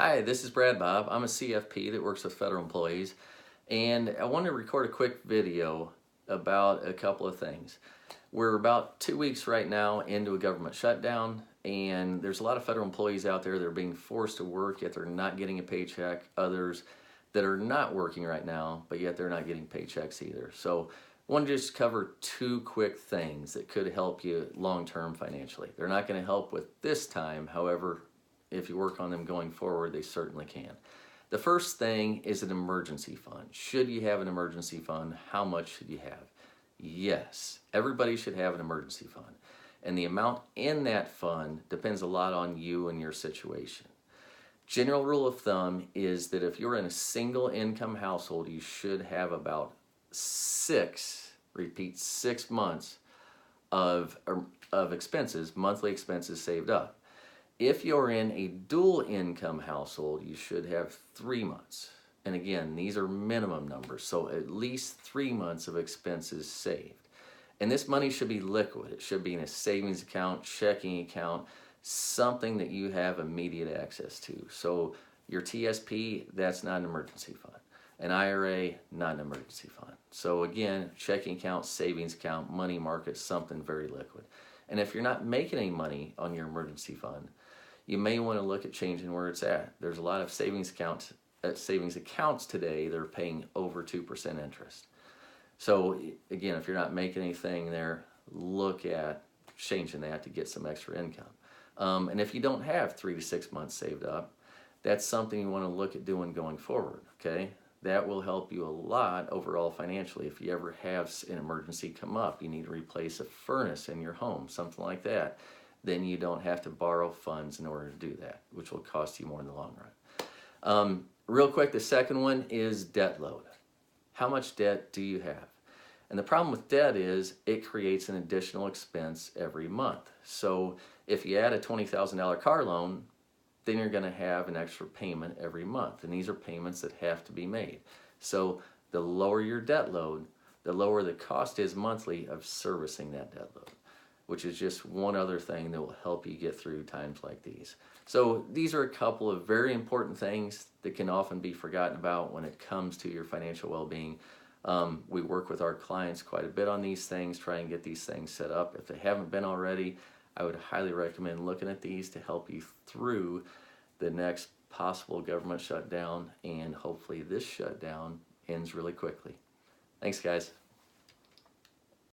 Hi, this is Brad Bob. I'm a CFP that works with federal employees, and I want to record a quick video about a couple of things. We're about 2 weeks right now into a government shutdown, and there's a lot of federal employees out there that are being forced to work, yet they're not getting a paycheck. Others that are not working right now, but yet they're not getting paychecks either. So I want to just cover two quick things that could help you long-term financially. They're not going to help with this time, however, if you work on them going forward, they certainly can. The first thing is an emergency fund. Should you have an emergency fund? How much should you have? Yes, everybody should have an emergency fund. And the amount in that fund depends a lot on you and your situation. General rule of thumb is that if you're in a single income household, you should have about 6 months of expenses, monthly expenses saved up. If you're in a dual income household, you should have 3 months. And again, these are minimum numbers, so at least 3 months of expenses saved. And this money should be liquid. It should be in a savings account, checking account, something that you have immediate access to. So your TSP, that's not an emergency fund. An IRA, not an emergency fund. So again, checking account, savings account, money market, something very liquid. And if you're not making any money on your emergency fund, you may want to look at changing where it's at. There's a lot of savings accounts today that are paying over 2% interest. So again, if you're not making anything there, look at changing that to get some extra income. And if you don't have 3 to 6 months saved up, that's something you want to look at doing going forward, okay? That will help you a lot overall financially. If you ever have an emergency come up, you need to replace a furnace in your home, something like that, then you don't have to borrow funds in order to do that, which will cost you more in the long run. Real quick, the second one is debt load. How much debt do you have? And the problem with debt is it creates an additional expense every month. So if you add a $20,000 car loan, then you're going to have an extra payment every month. And these are payments that have to be made. So the lower your debt load, the lower the cost is monthly of servicing that debt load, which is just one other thing that will help you get through times like these. So these are a couple of very important things that can often be forgotten about when it comes to your financial well-being. We work with our clients quite a bit on these things, try and get these things set up. If they haven't been already, I would highly recommend looking at these to help you through the next possible government shutdown, and hopefully this shutdown ends really quickly. Thanks, guys.